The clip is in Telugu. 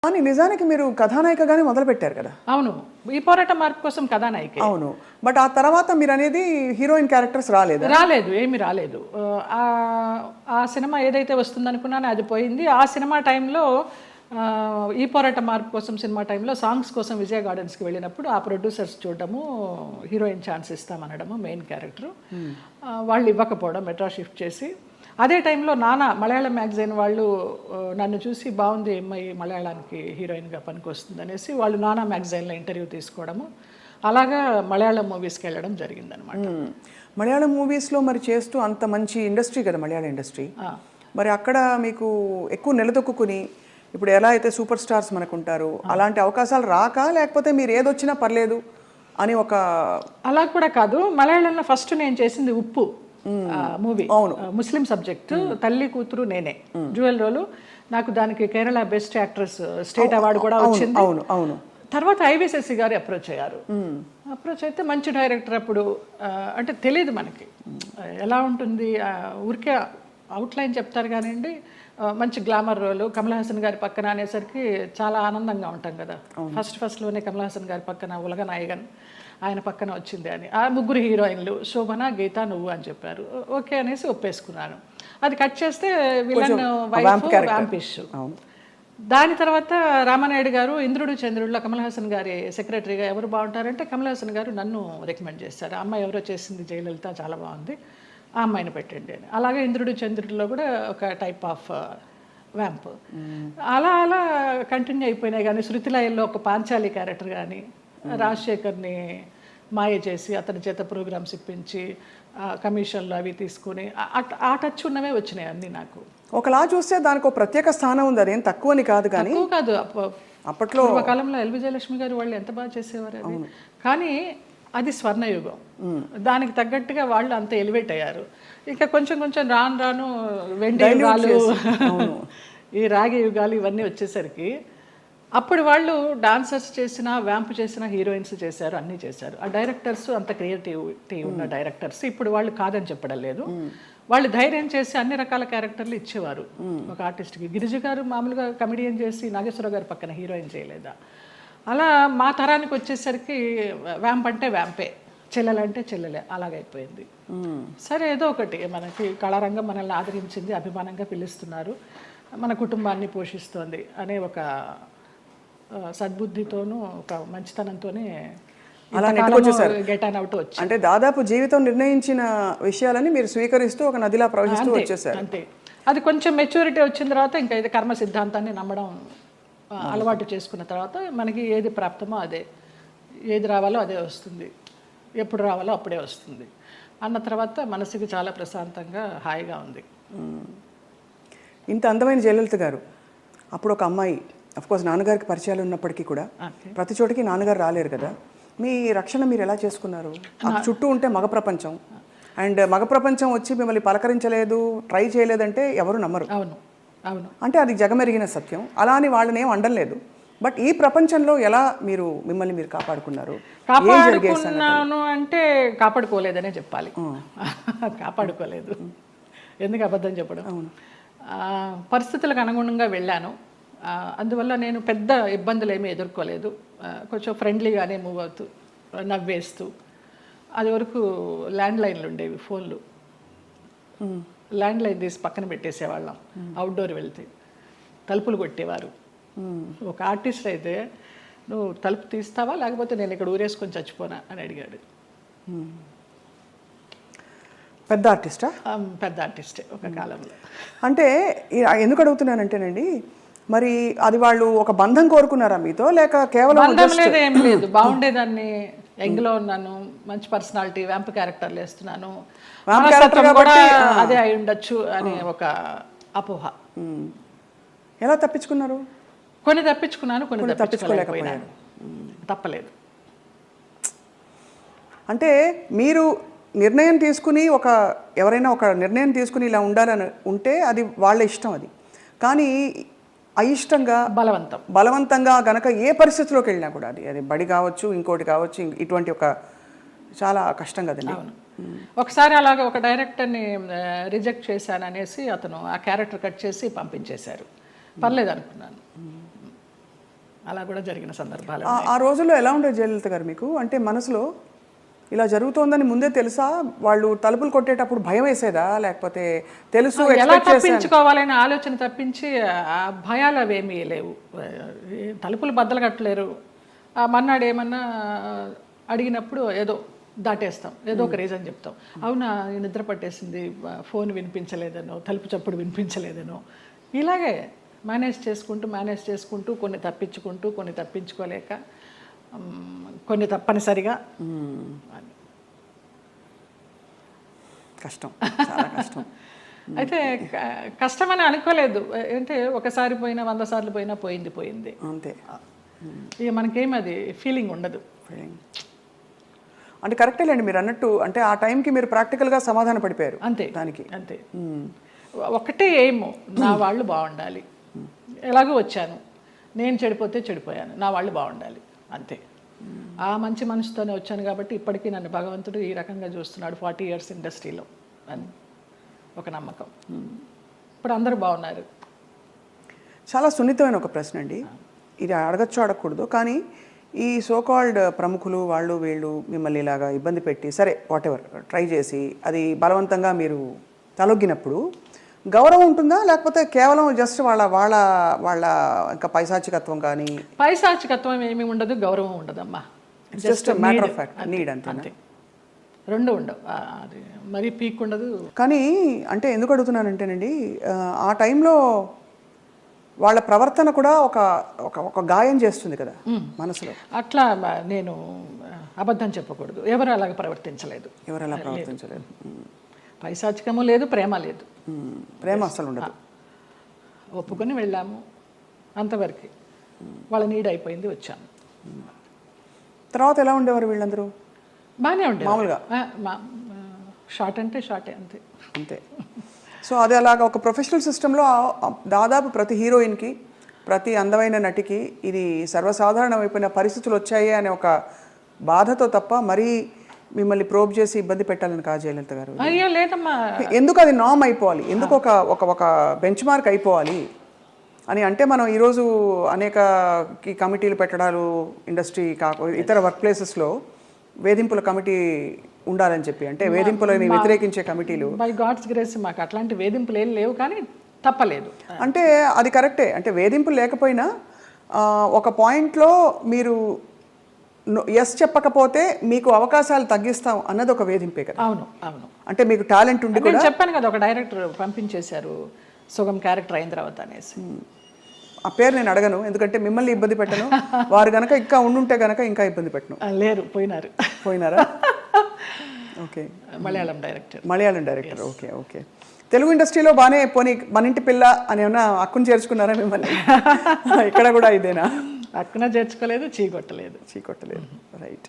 కానీ నిజానికి మీరు కథానాయికగానే మొదలుపెట్టారు కదా? అవును, ఈ పోరాట మార్పు కోసం కథానాయిక. అవును, బట్ ఆ తర్వాత మీరు అనేది హీరోయిన్ క్యారెక్టర్స్ రాలేదు? రాలేదు, ఏమీ రాలేదు. ఆ సినిమా ఏదైతే వస్తుందనుకున్నానో అది పోయింది. ఆ సినిమా టైంలో ఈ పోరాట మార్పు కోసం సినిమా టైంలో సాంగ్స్ కోసం విజయ గార్డెన్స్కి వెళ్ళినప్పుడు ఆ ప్రొడ్యూసర్స్ చూడటము, హీరోయిన్ ఛాన్స్ ఇస్తామనడము, మెయిన్ క్యారెక్టర్ వాళ్ళు ఇవ్వకపోవడం, మెడ్రాస్ షిఫ్ట్ చేసి. అదే టైంలో నానా మలయాళం మ్యాగజైన్ వాళ్ళు నన్ను చూసి బాగుంది అమ్మాయి మలయాళానికి హీరోయిన్గా పనికి వస్తుంది అనేసి వాళ్ళు నానా మ్యాగజైన్లో ఇంటర్వ్యూ తీసుకోవడము, అలాగా మలయాళం మూవీస్కి వెళ్ళడం జరిగిందనమాట. మలయాళం మూవీస్లో మరి చేస్తూ అంత మంచి ఇండస్ట్రీ కదా మలయాళం ఇండస్ట్రీ, మరి అక్కడ మీకు ఎక్కువ నిలదొక్కుని ఇప్పుడు ఎలా అయితే సూపర్ స్టార్స్ మనకు ఉంటారు అలాంటి అవకాశాలు రాక, లేకపోతే మీరు ఏదొచ్చినా పర్లేదు అని ఒక? అలా కూడా కాదు. మలయాళంలో ఫస్ట్ నేను చేసింది ఉప్పు మూవీ, ముస్లిం సబ్జెక్ట్, తల్లి కూతురు నేనే, డ్యూయల్ రోలు. నాకు దానికి Kerala best actress state award కూడా వచ్చింది. అవును అవును. తర్వాత ఐవిశశి గారు అప్రోచ్ అయ్యారు. అప్రోచ్ అయితే మంచి డైరెక్టర్. అప్పుడు అంటే తెలియదు మనకి ఎలా ఉంటుంది, ఊరికే అవుట్లైన్ చెప్తారు కానివ్వండి. మంచి గ్లామర్ రోలు, కమల్ హాసన్ గారి పక్కన అనేసరికి చాలా ఆనందంగా ఉంటాం కదా. ఫస్ట్లోనే కమల్ హాసన్ గారి పక్కన ఉలగ నాయగన్ ఆయన పక్కన వచ్చింది అని. ఆ ముగ్గురు హీరోయిన్లు శోభన, గీత, నువ్వు అని చెప్పారు. ఓకే అనేసి ఒప్పేసుకున్నాను. అది కట్ చేస్తే విలన్ వైఫ్ వ్యాంపిష్. దాని తర్వాత రామానాయుడు గారు ఇంద్రుడు చంద్రుడిలో కమల్ హాసన్ గారి సెక్రటరీగా ఎవరు బాగుంటారంటే కమల్ హాసన్ గారు నన్ను రికమెండ్ చేశారు. అమ్మాయి ఎవరో చేసింది జయలలిత, చాలా బాగుంది, ఆ అమ్మాయిని పెట్టండి అని. అలాగే ఇంద్రుడు చంద్రుడిలో కూడా ఒక టైప్ ఆఫ్ వ్యాంప్. అలా అలా కంటిన్యూ అయిపోయినాయి. కానీ శృతిలయల్లో ఒక పాంచాలి క్యారెక్టర్ కానీ, రాజశేఖర్ని మాయ చేసి అతని చేత ప్రోగ్రామ్స్ ఇప్పించి కమిషన్లు అవి తీసుకుని ఆ టచ్ ఉన్నవే వచ్చినాయి అన్నీ నాకు. ఒకలా చూస్తే దానికి ఒక ప్రత్యేక స్థానం ఉంది, అదేం తక్కువని కాదు. కానీ కాదు, అప్పట్లో కాలంలో ఎల్వి జయలక్ష్మి గారు వాళ్ళు ఎంత బాగా చేసేవారు అది. కానీ అది స్వర్ణయుగం, దానికి తగ్గట్టుగా వాళ్ళు అంత ఎలివేట్ అయ్యారు. ఇక కొంచెం కొంచెం రాను రాను వెండి యుగాలు, ఈ రాగి యుగాలు ఇవన్నీ వచ్చేసరికి అప్పుడు వాళ్ళు డాన్సర్స్ చేసిన, వ్యాంప్ చేసిన, హీరోయిన్స్ చేశారు, అన్నీ చేశారు. ఆ డైరెక్టర్స్ అంత క్రియేటివిటీ ఉన్న డైరెక్టర్స్. ఇప్పుడు వాళ్ళు కాదని చెప్పడం లేదు, వాళ్ళు ధైర్యం చేసి అన్ని రకాల క్యారెక్టర్లు ఇచ్చేవారు ఒక ఆర్టిస్ట్కి. గిరిజ గారు మామూలుగా కమెడియన్ చేసి నాగేశ్వరరావు గారి పక్కన హీరోయిన్ చేయలేదా? అలా మా తరానికి వచ్చేసరికి వ్యాంప్ అంటే వ్యాంపే, చెల్లెలంటే చెల్లెలే, అలాగైపోయింది. సరే ఏదో ఒకటి, మనకి కళారంగం మనల్ని ఆదరించింది, అభిమానంగా పిలుస్తున్నారు, మన కుటుంబాన్ని పోషిస్తోంది అనే ఒక సద్బుద్ధితోనూ ఒక మంచితనంతోనే గెట్ ఆన్ అవుట్ వచ్చి, అంటే దాదాపు జీవితం నిర్ణయించిన విషయాలని మీరు స్వీకరిస్తూ ఒక నదిలా ప్రవహిస్తూ వచ్చేసారు. అంతే. అది కొంచెం మెచ్యూరిటీ వచ్చిన తర్వాత ఇంకా ఇది కర్మ సిద్ధాంతాన్ని నమ్మడం అలవాటు చేసుకున్న తర్వాత మనకి ఏది ప్రాప్తమో అదే, ఏది రావాలో అదే వస్తుంది, ఎప్పుడు రావాలో అప్పుడే వస్తుంది అన్న తర్వాత మనసుకి చాలా ప్రశాంతంగా హాయిగా ఉంది. ఇంత అందమైన జయలలిత గారు అప్పుడు ఒక అమ్మాయి, అఫ్కోర్స్ నాన్నగారికి పరిచయాలు ఉన్నప్పటికీ కూడా ప్రతి చోటికి నాన్నగారు రాలేరు కదా, మీ రక్షణ మీరు ఎలా చేసుకున్నారు? చుట్టూ ఉంటే మగ ప్రపంచం, అండ్ మగ ప్రపంచం వచ్చి మిమ్మల్ని పలకరించలేదు, ట్రై చేయలేదంటే ఎవరు నమ్మరు. అవును అవును, అంటే అది జగమెరిగిన సత్యం. అలా అని వాళ్ళని ఏం అండలేదు. బట్ ఈ ప్రపంచంలో ఎలా మీరు మిమ్మల్ని మీరు కాపాడుకున్నారు? కాపాడుకున్నాను అంటే కాపాడుకోలేదనే చెప్పాలి. కాపాడుకోలేదు, ఎందుకు అబద్ధం చెప్పడం. పరిస్థితులకు అనుగుణంగా వెళ్ళాను, అందువల్ల నేను పెద్ద ఇబ్బందులు ఏమీ ఎదుర్కోలేదు. కొంచెం ఫ్రెండ్లీగానే మూవ్ అవుతూ, నవ్వేస్తూ. అది వరకు ల్యాండ్ లైన్లు ఉండేవి, ఫోన్లు, ల్యాండ్ లైన్ తీసి పక్కన పెట్టేసేవాళ్ళం. అవుట్డోర్ వెళ్తే తలుపులు కొట్టేవారు. ఒక ఆర్టిస్ట్ అయితే నువ్వు తలుపు తీస్తావా లేకపోతే నేను ఇక్కడ ఊరేసుకొని చచ్చిపోనా అని అడిగాడు. పెద్ద ఆర్టిస్టా? పెద్ద ఆర్టిస్టే ఒక కాలంలో. అంటే ఎందుకు అడుగుతున్నానంటేనండి, మరి అది వాళ్ళు ఒక బంధం కోరుకున్నారా మీతో, లేక కేవలం బంధం లేదు, ఏం లేదు, బాగుండేదాన్ని, యంగ్లో ఉన్నాను, మంచి పర్సనాలిటీ, వ్యాంప్ క్యారెక్టర్లు వేస్తున్నాను, కూడా అదే అయి ఉండొచ్చు అనే ఒక అపోహ. ఎలా తప్పించుకున్నారు? కొన్ని తప్పించుకున్నాను, కొన్ని తప్పించుకోలేకపోయాను. తప్పలేదు. అంటే మీరు నిర్ణయం తీసుకుని ఎవరైనా ఒక నిర్ణయం తీసుకుని ఇలా ఉంటే అది వాళ్ళ ఇష్టం. అది కానీ అయిష్టంగా బలవంతంగా గనక ఏ పరిస్థితిలోకి వెళ్ళినా కూడా అది బడి కావచ్చు, ఇంకోటి కావచ్చు, ఇటువంటి ఒక చాలా కష్టం కదండి. ఒకసారి అలాగే ఒక డైరెక్టర్ని రిజెక్ట్ చేశాను అనేసి అతను ఆ క్యారెక్టర్ కట్ చేసి పంపించేశారు. పర్లేదు అనుకున్నాను. అలా కూడా జరిగిన సందర్భాలు ఆ రోజుల్లో ఎలా ఉండేది జయలలిత గారు మీకు? అంటే మనసులో ఇలా జరుగుతోందని ముందే తెలుసా? వాళ్ళు తలుపులు కొట్టేటప్పుడు భయం వేసేదా, లేకపోతే తెలుసు ఎలా తప్పించుకోవాలనే ఆలోచన తప్పించి ఆ భయాలు అవేమీ లేవు. తలుపులు బద్దలు కట్టలేరు. మన్నాడు ఏమన్నా అడిగినప్పుడు ఏదో దాటేస్తాం, ఏదో ఒక రీజన్ చెప్తాం. అవునా నిద్ర పట్టేసింది, ఫోన్ వినిపించలేదనో, తలుపు చప్పుడు వినిపించలేదనో, ఇలాగే మేనేజ్ చేసుకుంటూ కొన్ని తప్పించుకుంటూ, కొన్ని తప్పించుకోలేక, కొన్ని తప్పనిసరిగా. కష్టం, చాలా కష్టం. అయితే కష్టమని అనుకోలేదు. అంటే ఒకసారి పోయినా 100 సార్లు పోయినా పోయింది అంతే. ఇక మనకేమి అది ఫీలింగ్ ఉండదు. అంటే కరెక్టే లేండి మీరు అన్నట్టు. అంటే ఆ టైంకి మీరు ప్రాక్టికల్గా సమాధాన పడిపోయారు అంతే దానికి. అంతే. ఒకటే ఏమో, నా వాళ్ళు బాగుండాలి. ఎలాగో వచ్చాను, నేను చెడిపోతే చెడిపోయాను, నా వాళ్ళు బాగుండాలి అంతే. ఆ మంచి మనసుతోనే వచ్చాను కాబట్టి ఇప్పటికీ నన్ను భగవంతుడు ఈ రకంగా చూస్తున్నాడు. 40 years ఇండస్ట్రీలో అని ఒక నమ్మకం. ఇప్పుడు అందరూ బాగున్నారు. చాలా సున్నితమైన ఒక ప్రశ్న అండి, ఇది అడగచ్చు అడగకూడదు, కానీ ఈ సోకాల్డ్ ప్రముఖులు వాళ్ళు వీళ్ళు మిమ్మల్ని ఇలాగా ఇబ్బంది పెట్టి, సరే వాటెవర్ ట్రై చేసి అది బలవంతంగా మీరు తలొగ్గినప్పుడు గౌరవం ఉంటుందా, లేకపోతే కేవలం జస్ట్ వాళ్ళ వాళ్ళ వాళ్ళ ఇంకా పైశాచికత్వం? కానీ పైశాచికత్వం ఏమీ ఉండదు, గౌరవం ఉండదమ్మా. Just matter of fact, need అంతే. రెండు ఉండవు, అది మరీ పీక్ ఉండదు. కానీ అంటే ఎందుకు అడుగుతున్నానంటేనండి, ఆ టైంలో వాళ్ళ ప్రవర్తన కూడా ఒక ఒక గాయం చేస్తుంది కదా మనసులో. అట్లా నేను అబద్ధం చెప్పకూడదు, ఎవరు అలాగ ప్రవర్తించలేదు. పైశాచికము లేదు, ప్రేమ లేదు. ప్రేమ అసలు ఉండదు. ఒప్పుకొని వెళ్ళాము అంతవరకు. వాళ్ళ నీడ్ అయిపోయింది, వచ్చాము. తర్వాత ఎలా ఉండేవారు వీళ్ళందరూ? బాగానే ఉండేది మామూలుగా. షార్ట్ అంటే షార్టే, అంతే అంతే. సో అది అలాగా ఒక ప్రొఫెషనల్ సిస్టంలో దాదాపు ప్రతి హీరోయిన్కి, ప్రతి అందమైన నటికి ఇది సర్వసాధారణమైపోయిన పరిస్థితులు వచ్చాయి అనే ఒక బాధతో తప్ప మరీ మిమ్మల్ని ప్రోబ్ చేసి ఇబ్బంది పెట్టాలని కాదు జయలలిత గారు. అయ్యో లేదమ్మా. ఎందుకు అది నామ్ అయిపోవాలి, ఎందుకు ఒక ఒక బెంచ్ మార్క్ అయిపోవాలి అని అంటే, మనం ఈరోజు అనేక కమిటీలు పెట్టడాలు, ఇండస్ట్రీ ఇతర వర్క్ ప్లేసెస్లో వేధింపుల కమిటీ ఉండాలని చెప్పి, అంటే వేధింపులని వ్యతిరేకించే కమిటీలు. బై గాడ్స్ గ్రేస్ మాకు అట్లాంటి వేధింపులు ఏం లేవు, కానీ తప్పలేదు. అంటే అది కరెక్టే. అంటే వేధింపులు లేకపోయినా ఒక పాయింట్లో మీరు ఎస్ చెప్పకపోతే మీకు అవకాశాలు తగ్గిస్తాం అన్నది ఒక వేధింపే కదా. అవును అవును. అంటే మీకు టాలెంట్ ఉండి కూడా చెప్పాను కదా, ఒక డైరెక్టర్ పంపించేశారు సుగం క్యారెక్టర్ అయిన తర్వాత అనేసి. ఆ పేరు నేను అడగను, ఎందుకంటే మిమ్మల్ని ఇబ్బంది పెట్టను. వారు గనక ఇంకా ఉండుంటే గనక ఇంకా ఇబ్బంది పెట్టను. లేరు, పోయినారా? Okay. Malayalam director. Okay okay. Telugu ఇండస్ట్రీలో బాగానే పోనీ మన ఇంటి పిల్ల అని ఏమన్నా అక్కును చేర్చుకున్నారా మిమ్మల్ని? ఇక్కడ కూడా ఇదేనా? అక్కున చేర్చుకోలేదు, చీకొట్టలేదు. రైట్.